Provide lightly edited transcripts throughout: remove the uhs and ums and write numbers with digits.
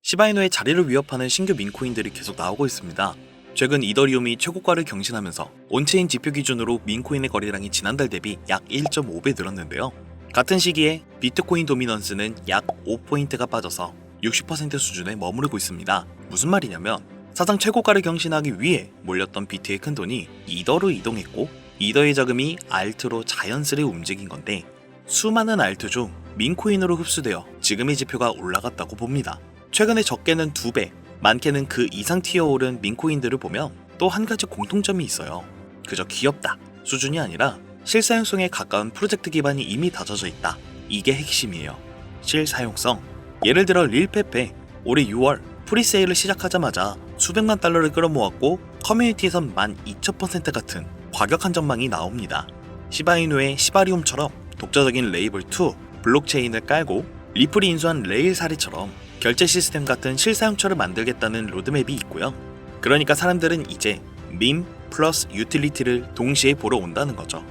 시바이노의 자리를 위협하는 신규 민코인들이 계속 나오고 있습니다. 최근 이더리움이 최고가를 경신하면서 온체인 지표 기준으로 민코인의 거래량이 지난달 대비 약 1.5배 늘었는데요. 같은 시기에 비트코인 도미넌스는 약 5포인트가 빠져서 60% 수준에 머무르고 있습니다. 무슨 말이냐면 사상 최고가를 경신하기 위해 몰렸던 비트의 큰돈이 이더로 이동했고 이더의 자금이 알트로 자연스레 움직인 건데 수많은 알트 중 민코인으로 흡수되어 지금의 지표가 올라갔다고 봅니다. 최근에 적게는 2배, 많게는 그 이상 튀어오른 민코인들을 보면 또 한 가지 공통점이 있어요. 그저 귀엽다 수준이 아니라 실사용성에 가까운 프로젝트 기반이 이미 다져져 있다. 이게 핵심이에요. 실사용성. 예를 들어 릴페페 올해 6월 프리세일을 시작하자마자 수백만 달러를 끌어모았고 커뮤니티에선 12,000% 같은 과격한 전망이 나옵니다. 시바이누의 시바리움처럼 독자적인 레이블 2 블록체인을 깔고 리플이 인수한 레일 사례처럼 결제 시스템 같은 실사용처를 만들겠다는 로드맵이 있고요. 그러니까 사람들은 이제 밈 플러스 유틸리티를 동시에 보러 온다는 거죠.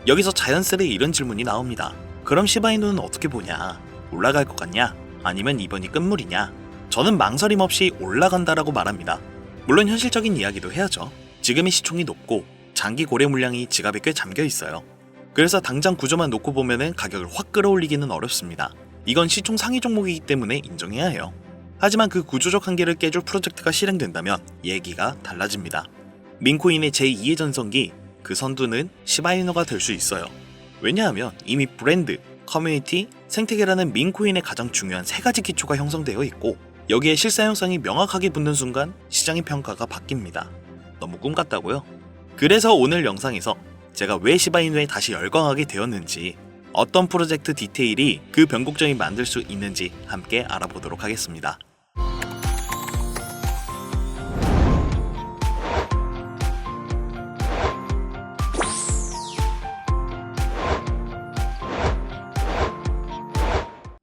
여기서 자연스레 이런 질문이 나옵니다. 그럼 시바이누는 어떻게 보냐? 올라갈 것 같냐? 아니면 이번이 끝물이냐? 저는 망설임 없이 올라간다라고 말합니다. 물론 현실적인 이야기도 해야죠. 지금의 시총이 높고 장기 고래 물량이 지갑에 꽤 잠겨 있어요. 그래서 당장 구조만 놓고 보면은 가격을 확 끌어올리기는 어렵습니다. 이건 시총 상위 종목이기 때문에 인정해야 해요. 하지만 그 구조적 한계를 깨줄 프로젝트가 실행된다면 얘기가 달라집니다. 민코인의 제2의 전성기, 그 선두는 시바이누가 될 수 있어요. 왜냐하면 이미 브랜드, 커뮤니티, 생태계라는 민코인의 가장 중요한 3가지 기초가 형성되어 있고 여기에 실사용성이 명확하게 붙는 순간 시장의 평가가 바뀝니다. 너무 꿈 같다고요? 그래서 오늘 영상에서 제가 왜 시바이누에 다시 열광하게 되었는지, 어떤 프로젝트 디테일이 그 변곡점이 만들 수 있는지 함께 알아보도록 하겠습니다.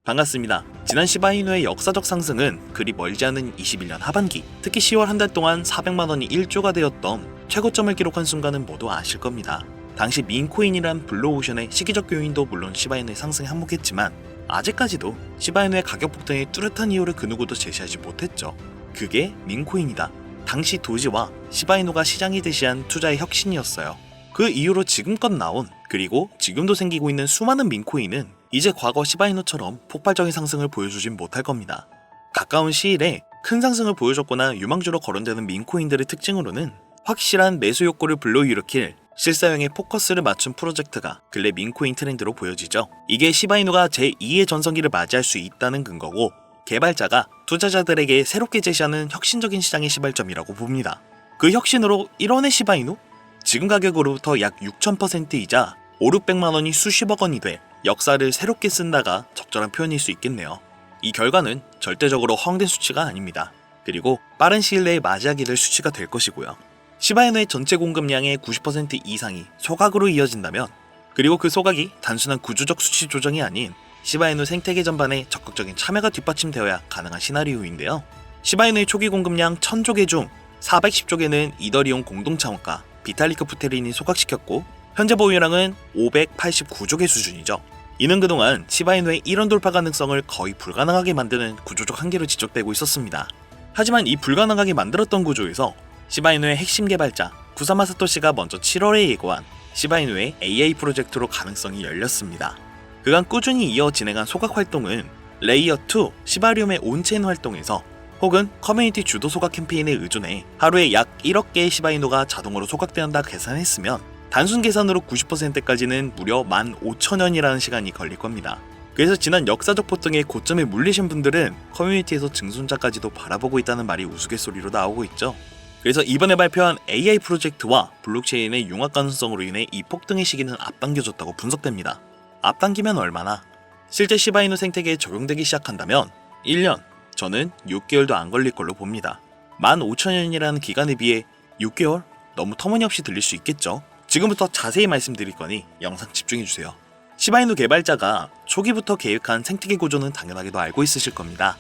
반갑습니다. 지난 시바이누의 역사적 상승은 그리 멀지 않은 21년 하반기, 특히 10월 한 달 동안 400만원이 1조가 되었던 최고점을 기록한 순간은 모두 아실 겁니다. 당시 민코인이란 블루오션의 시기적 요인도 물론 시바이누의 상승에 한몫했지만 아직까지도 시바이누의 가격 폭등의 뚜렷한 이유를 그 누구도 제시하지 못했죠. 그게 민코인이다. 당시 도지와 시바이누가 시장이 제시한 투자의 혁신이었어요. 그 이후로 지금껏 나온, 그리고 지금도 생기고 있는 수많은 민코인은 이제 과거 시바이누처럼 폭발적인 상승을 보여주진 못할 겁니다. 가까운 시일에 큰 상승을 보여줬거나 유망주로 거론되는 민코인들의 특징으로는 확실한 매수 욕구를 불러일으킬 실사용에 포커스를 맞춘 프로젝트가 근래 민코인 트렌드로 보여지죠. 이게 시바이누가 제2의 전성기를 맞이할 수 있다는 근거고 개발자가 투자자들에게 새롭게 제시하는 혁신적인 시장의 시발점이라고 봅니다. 그 혁신으로 1원의 시바이누? 지금 가격으로부터 약 6000%이자 5,600만원이 수십억 원이 돼 역사를 새롭게 쓴다가 적절한 표현일 수 있겠네요. 이 결과는 절대적으로 허황된 수치가 아닙니다. 그리고 빠른 시일 내에 맞이하게 될 수치가 될 것이고요. 시바이누의 전체 공급량의 90% 이상이 소각으로 이어진다면, 그리고 그 소각이 단순한 구조적 수치 조정이 아닌 시바이누 생태계 전반에 적극적인 참여가 뒷받침되어야 가능한 시나리오인데요. 시바이누의 초기 공급량 1000조 개 중 410조 개는 이더리움 공동창업가 비탈리크 부테린이 소각시켰고 현재 보유량은 589조 개 수준이죠. 이는 그동안 시바이누의 1원 돌파 가능성을 거의 불가능하게 만드는 구조적 한계로 지적되고 있었습니다. 하지만 이 불가능하게 만들었던 구조에서 시바이누의 핵심 개발자 구사마 사토시가 먼저 7월에 예고한 시바이누의 AI 프로젝트로 가능성이 열렸습니다. 그간 꾸준히 이어 진행한 소각 활동은 레이어 2 시바리움의 온체인 활동에서 혹은 커뮤니티 주도 소각 캠페인에 의존해 하루에 약 1억 개의 시바이누가 자동으로 소각된다 계산했으면 단순 계산으로 90%까지는 무려 15,000년이라는 시간이 걸릴 겁니다. 그래서 지난 역사적 폭등의 고점에 물리신 분들은 커뮤니티에서 증손자까지도 바라보고 있다는 말이 우스갯소리로 나오고 있죠. 그래서 이번에 발표한 AI 프로젝트와 블록체인의 융합 가능성으로 인해 이 폭등의 시기는 앞당겨졌다고 분석됩니다. 앞당기면 얼마나? 실제 시바이누 생태계에 적용되기 시작한다면 1년, 저는 6개월도 안 걸릴 걸로 봅니다. 15,000년이라는 기간에 비해 6개월? 너무 터무니없이 들릴 수 있겠죠? 지금부터 자세히 말씀드릴 거니 영상 집중해주세요. 시바이누 개발자가 초기부터 계획한 생태계 구조는 당연하게도 알고 있으실 겁니다.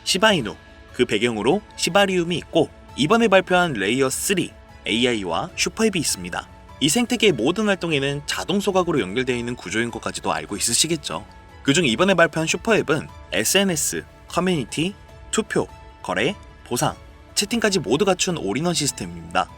시바이누, 그 배경으로 시바리움이 있고 이번에 발표한 레이어 3 AI와 슈퍼앱이 있습니다. 이 생태계의 모든 활동에는 자동 소각으로 연결되어 있는 구조인 것까지도 알고 있으시겠죠. 그중 이번에 발표한 슈퍼앱은 SNS, 커뮤니티, 투표, 거래, 보상, 채팅까지 모두 갖춘 올인원 시스템입니다.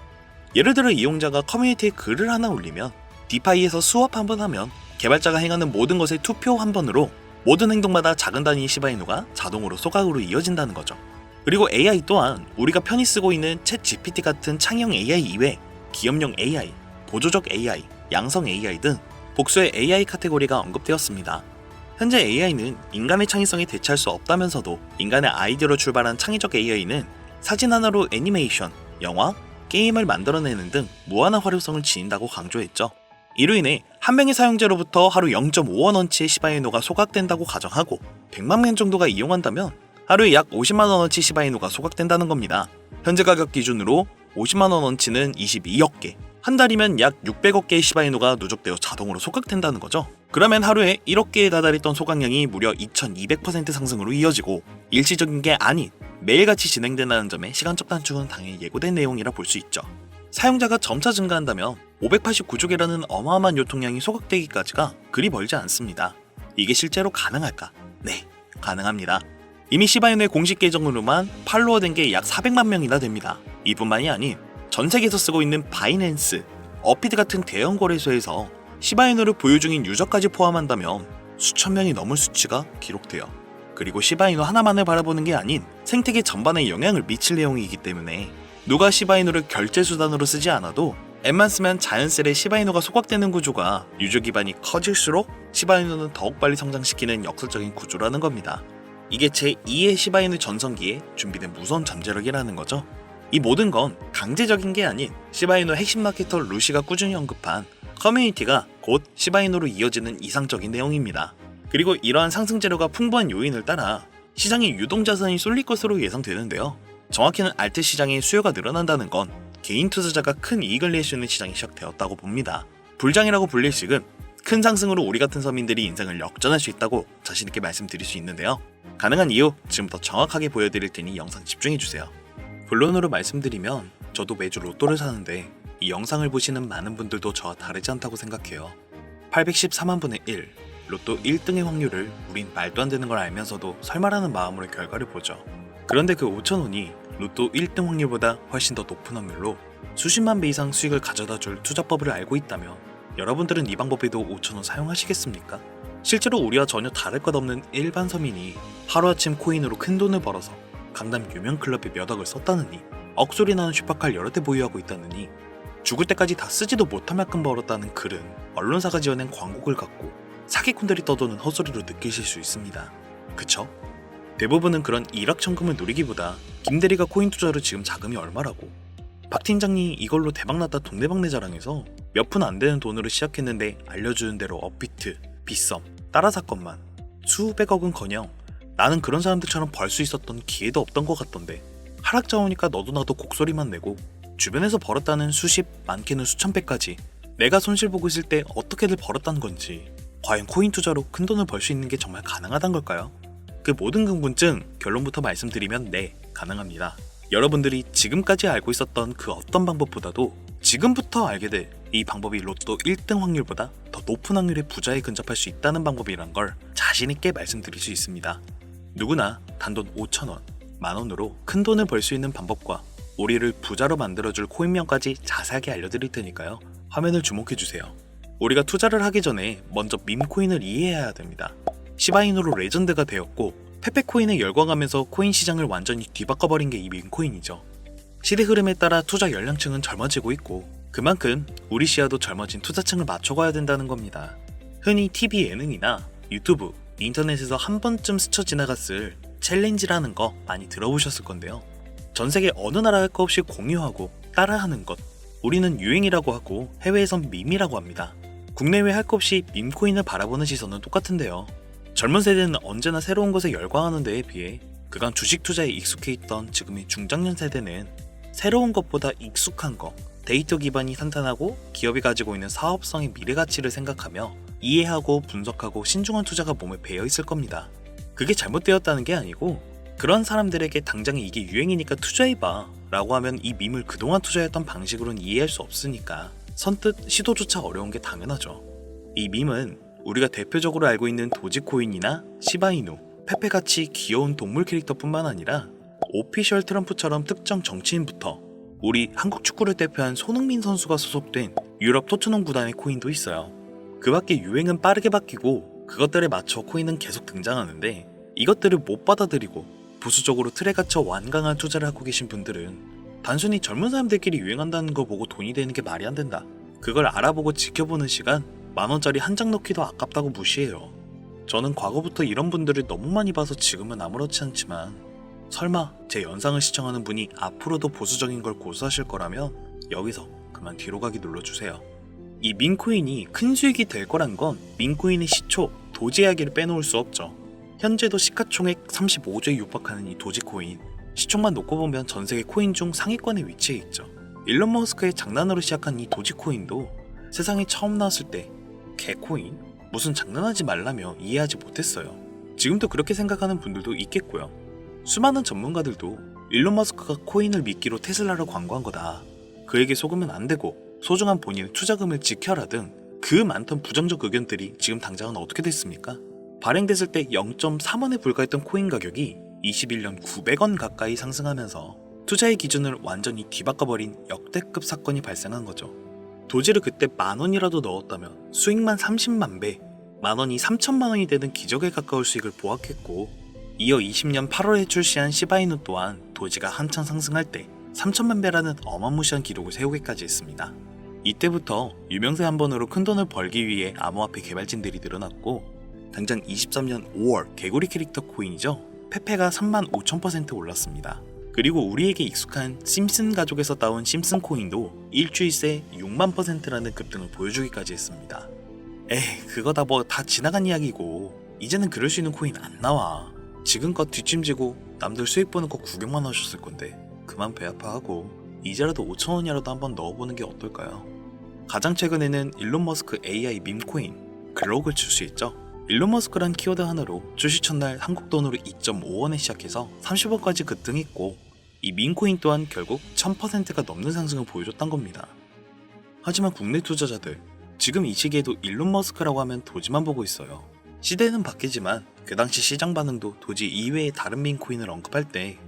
예를 들어 이용자가 커뮤니티에 글을 하나 올리면 디파이에서 수업 한번 하면 개발자가 행하는 모든 것의 투표 한 번으로 모든 행동마다 작은 단위의 시바이누가 자동으로 소각으로 이어진다는 거죠. 그리고 AI 또한 우리가 편히 쓰고 있는 챗 GPT 같은 창의형 AI 이외 기업용 AI, 보조적 AI, 양성 AI 등 복수의 AI 카테고리가 언급되었습니다. 현재 AI는 인간의 창의성에 대체할 수 없다면서도 인간의 아이디어로 출발한 창의적 AI는 사진 하나로 애니메이션, 영화, 게임을 만들어내는 등 무한한 활용성을 지닌다고 강조했죠. 이로 인해 한 명의 사용자로부터 하루 0.5원어치의 시바이누가 소각된다고 가정하고 100만 명 정도가 이용한다면 하루에 약 50만 원어치 시바이누가 소각된다는 겁니다. 현재 가격 기준으로 50만 원어치는 22억 개, 한 달이면 약 600억 개의 시바이누가 누적되어 자동으로 소각된다는 거죠. 그러면 하루에 1억 개에 다달했던 소각량이 무려 2200% 상승으로 이어지고 일시적인 게 아닌 매일같이 진행된다는 점에 시간적 단축은 당연히 예고된 내용이라 볼 수 있죠. 사용자가 점차 증가한다면 589조 개라는 어마어마한 요통량이 소각되기까지가 그리 멀지 않습니다. 이게 실제로 가능할까? 네, 가능합니다. 이미 시바이누의 공식 계정으로만 팔로워 된 게 약 400만 명이나 됩니다. 이뿐만이 아닌 전 세계에서 쓰고 있는 바이낸스, 어피드 같은 대형 거래소에서 시바이누를 보유 중인 유저까지 포함한다면 수천 명이 넘을 수치가 기록돼요. 그리고 시바이누 하나만을 바라보는 게 아닌 생태계 전반에 영향을 미칠 내용이기 때문에 누가 시바이누를 결제 수단으로 쓰지 않아도 앱만 쓰면 자연스레 시바이누가 소각되는 구조가 유저 기반이 커질수록 시바이누는 더욱 빨리 성장시키는 역설적인 구조라는 겁니다. 이게 제2의 시바이누 전성기에 준비된 무서운 잠재력이라는 거죠. 이 모든 건 강제적인 게 아닌 시바이누 핵심 마케터 루시가 꾸준히 언급한 커뮤니티가 곧 시바이누로 이어지는 이상적인 내용입니다. 그리고 이러한 상승 재료가 풍부한 요인을 따라 시장에 유동자산이 쏠릴 것으로 예상되는데요. 정확히는 알트 시장의 수요가 늘어난다는 건 개인 투자자가 큰 이익을 낼 수 있는 시장이 시작되었다고 봅니다. 불장이라고 불릴 시금 큰 상승으로 우리 같은 서민들이 인생을 역전할 수 있다고 자신있게 말씀드릴 수 있는데요. 가능한 이유 지금부터 정확하게 보여드릴 테니 영상 집중해주세요. 본론으로 말씀드리면 저도 매주 로또를 사는데 이 영상을 보시는 많은 분들도 저와 다르지 않다고 생각해요. 814만 분의 1, 로또 1등의 확률을 우린 말도 안 되는 걸 알면서도 설마라는 마음으로 결과를 보죠. 그런데 그 5,000원이 로또 1등 확률보다 훨씬 더 높은 확률로 수십만 배 이상 수익을 가져다 줄 투자법을 알고 있다면 여러분들은 이 방법에도 5,000원 사용하시겠습니까? 실제로 우리와 전혀 다를 것 없는 일반 서민이 하루아침 코인으로 큰 돈을 벌어서 강남 유명 클럽에 몇 억을 썼다느니, 억소리 나는 슈퍼카를 여러 대 보유하고 있다느니, 죽을 때까지 다 쓰지도 못할 만큼 벌었다는 글은 언론사가 지어낸 광고글 같고 사기꾼들이 떠도는 헛소리로 느끼실 수 있습니다. 그쵸? 대부분은 그런 일확천금을 누리기보다 김대리가 코인 투자로 지금 자금이 얼마라고, 박 팀장이 이걸로 대박났다 동네방네 자랑해서 몇 푼 안 되는 돈으로 시작했는데 알려주는 대로 업비트, 빗썸, 따라 사건만 수백억은커녕 나는 그런 사람들처럼 벌 수 있었던 기회도 없던 것 같던데, 하락자 오니까 너도 나도 곡소리만 내고 주변에서 벌었다는 수십, 많게는 수천 배까지 내가 손실 보고 있을 때 어떻게들 벌었다는 건지, 과연 코인 투자로 큰 돈을 벌 수 있는 게 정말 가능하단 걸까요? 그 모든 궁금증 결론부터 말씀드리면 네, 가능합니다. 여러분들이 지금까지 알고 있었던 그 어떤 방법보다도 지금부터 알게 될 이 방법이 로또 1등 확률보다 더 높은 확률의 부자에 근접할 수 있다는 방법이란 걸 자신있게 말씀드릴 수 있습니다. 누구나 단돈 5,000원, 만원으로 큰 돈을 벌 수 있는 방법과 우리를 부자로 만들어줄 코인명까지 자세하게 알려드릴 테니까요. 화면을 주목해주세요. 우리가 투자를 하기 전에 먼저 밈코인을 이해해야 됩니다. 시바이누로 레전드가 되었고 페페코인에 열광하면서 코인 시장을 완전히 뒤바꿔버린 게 이 밈코인이죠. 시대 흐름에 따라 투자 연령층은 젊어지고 있고 그만큼 우리 시야도 젊어진 투자층을 맞춰가야 된다는 겁니다. 흔히 TV 예능이나 유튜브, 인터넷에서 한 번쯤 스쳐 지나갔을 챌린지라는 거 많이 들어보셨을 건데요. 전 세계 어느 나라 할 거 없이 공유하고 따라하는 것, 우리는 유행이라고 하고 해외에선 밈이라고 합니다. 국내외 할 거 없이 밈코인을 바라보는 시선은 똑같은데요. 젊은 세대는 언제나 새로운 것에 열광하는 데에 비해 그간 주식 투자에 익숙해 있던 지금의 중장년 세대는 새로운 것보다 익숙한 것, 데이터 기반이 탄탄하고 기업이 가지고 있는 사업성의 미래 가치를 생각하며 이해하고 분석하고 신중한 투자가 몸에 배어 있을 겁니다. 그게 잘못되었다는 게 아니고 그런 사람들에게 당장에 이게 유행이니까 투자해봐 라고 하면 이 밈을 그동안 투자했던 방식으로는 이해할 수 없으니까 선뜻 시도조차 어려운 게 당연하죠. 이 밈은 우리가 대표적으로 알고 있는 도지코인이나 시바이누, 페페같이 귀여운 동물 캐릭터뿐만 아니라 오피셜 트럼프처럼 특정 정치인부터 우리 한국 축구를 대표한 손흥민 선수가 소속된 유럽 토트넘 구단의 코인도 있어요. 그 밖에 유행은 빠르게 바뀌고 그것들에 맞춰 코인은 계속 등장하는데 이것들을 못 받아들이고 보수적으로 틀에 갇혀 완강한 투자를 하고 계신 분들은 단순히 젊은 사람들끼리 유행한다는 거 보고 돈이 되는 게 말이 안 된다. 그걸 알아보고 지켜보는 시간 10,000원짜리 한 장 넣기도 아깝다고 무시해요. 저는 과거부터 이런 분들을 너무 많이 봐서 지금은 아무렇지 않지만 설마 제 영상을 시청하는 분이 앞으로도 보수적인 걸 고수하실 거라면 여기서 그만 뒤로 가기 눌러주세요. 이 민코인이 큰 수익이 될 거란 건 민코인의 시초 도지 이야기를 빼놓을 수 없죠. 현재도 시가총액 35조에 육박하는 이 도지코인, 시총만 놓고 보면 전세계 코인 중 상위권에 위치해 있죠. 일론 머스크의 장난으로 시작한 이 도지코인도 세상에 처음 나왔을 때 개코인? 무슨 장난하지 말라며 이해하지 못했어요. 지금도 그렇게 생각하는 분들도 있겠고요. 수많은 전문가들도 일론 머스크가 코인을 미끼로 테슬라를 광고한 거다, 그에게 속으면 안 되고 소중한 본인의 투자금을 지켜라 등 그 많던 부정적 의견들이 지금 당장은 어떻게 됐습니까? 발행됐을 때 0.3원에 불과했던 코인 가격이 21년 900원 가까이 상승하면서 투자의 기준을 완전히 뒤바꿔버린 역대급 사건이 발생한 거죠. 도지를 그때 10,000원이라도 넣었다면 수익만 30만 배, 10,000원이 3,000,000원이 되는 기적에 가까울 수익을 보았겠고, 이어 20년 8월에 출시한 시바이누 또한 도지가 한창 상승할 때 3,000만 배라는 어마무시한 기록을 세우기까지 했습니다. 이때부터 유명세 한 번으로 큰돈을 벌기 위해 암호화폐 개발진들이 늘어났고, 당장 23년 5월 개구리 캐릭터 코인이죠, 페페가 35,000% 올랐습니다. 그리고 우리에게 익숙한 심슨 가족에서 따온 심슨 코인도 일주일 새 60,000%라는 급등을 보여주기까지 했습니다. 그거 다 지나간 이야기고 이제는 그럴 수 있는 코인 안 나와. 지금껏 뒷짐지고 남들 수익 보는 거 구경만 하셨을 건데 그만 배 아파하고 이제라도 5,000원이라도 한번 넣어보는 게 어떨까요? 가장 최근에는 일론 머스크 AI 밈코인 글록을 출시했죠. 일론 머스크란 키워드 하나로 출시 첫날 한국 돈으로 2.5원에 시작해서 30원까지 급등했고, 이 밈코인 또한 결국 1000%가 넘는 상승을 보여줬단 겁니다. 하지만 국내 투자자들, 지금 이 시기에도 일론 머스크라고 하면 도지만 보고 있어요. 시대는 바뀌지만 그 당시 시장 반응도 도지 이외의 다른 밈코인을 언급할 때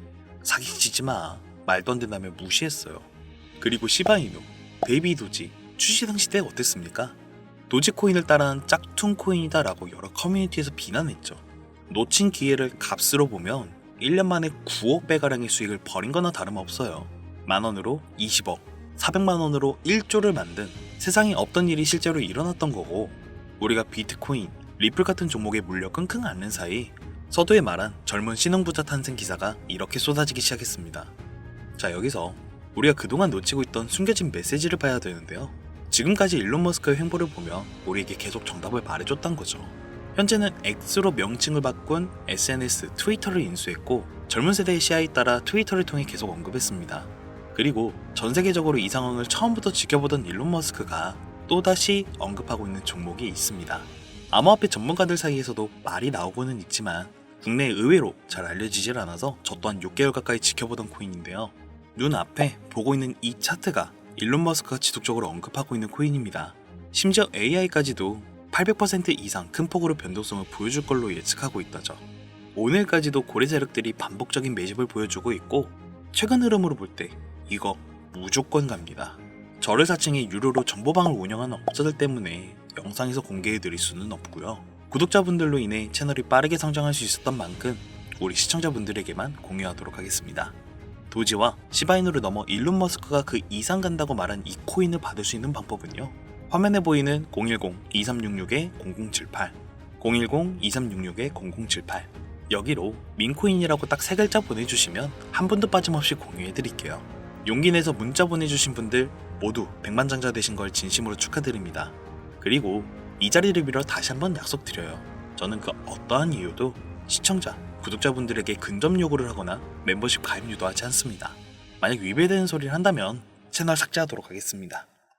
사기치지마, 말도 안 된다며 무시했어요. 그리고 시바이누, 베이비 도지 출시 당시 때 어땠습니까? 도지코인을 따라한 짝퉁 코인이다 라고 여러 커뮤니티에서 비난했죠. 놓친 기회를 값으로 보면 1년 만에 9억 배가량의 수익을 벌인 거나 다름없어요. 만원으로 20억, 400만원으로 1조를 만든 세상에 없던 일이 실제로 일어났던 거고, 우리가 비트코인, 리플 같은 종목에 물려 끙끙 앓는 사이 서두에 말한 젊은 신흥부자 탄생 기사가 이렇게 쏟아지기 시작했습니다. 자, 여기서 우리가 그동안 놓치고 있던 숨겨진 메시지를 봐야 되는데요. 지금까지 일론 머스크의 행보를 보면 우리에게 계속 정답을 말해줬단 거죠. 현재는 X로 명칭을 바꾼 SNS 트위터를 인수했고, 젊은 세대의 시야에 따라 트위터를 통해 계속 언급했습니다. 그리고 전 세계적으로 이 상황을 처음부터 지켜보던 일론 머스크가 또다시 언급하고 있는 종목이 있습니다. 암호화폐 전문가들 사이에서도 말이 나오고는 있지만 국내에 의외로 잘 알려지질 않아서 저 또한 6개월 가까이 지켜보던 코인인데요. 눈앞에 보고 있는 이 차트가 일론 머스크가 지속적으로 언급하고 있는 코인입니다. 심지어 AI까지도 800% 이상 큰 폭으로 변동성을 보여줄 걸로 예측하고 있다죠. 오늘까지도 고래 세력들이 반복적인 매집을 보여주고 있고, 최근 흐름으로 볼 때 이거 무조건 갑니다. 저를 사칭해 유료로 정보방을 운영하는 업자들 때문에 영상에서 공개해드릴 수는 없고요. 구독자분들로 인해 채널이 빠르게 성장할 수 있었던 만큼 우리 시청자분들에게만 공유하도록 하겠습니다. 도지와 시바이누를 넘어 일론 머스크가 그 이상 간다고 말한 이 코인을 받을 수 있는 방법은요, 화면에 보이는 010-2366-0078 010-2366-0078 여기로 민코인이라고 딱 3글자 보내주시면 한 분도 빠짐없이 공유해드릴게요. 용기 내서 문자 보내주신 분들 모두 백만장자 되신 걸 진심으로 축하드립니다. 그리고 이 자리를 빌어 다시 한번 약속드려요. 저는 그 어떠한 이유도 시청자, 구독자분들에게 근접 요구를 하거나 멤버십 가입 유도하지 않습니다. 만약 위배되는 소리를 한다면 채널 삭제하도록 하겠습니다.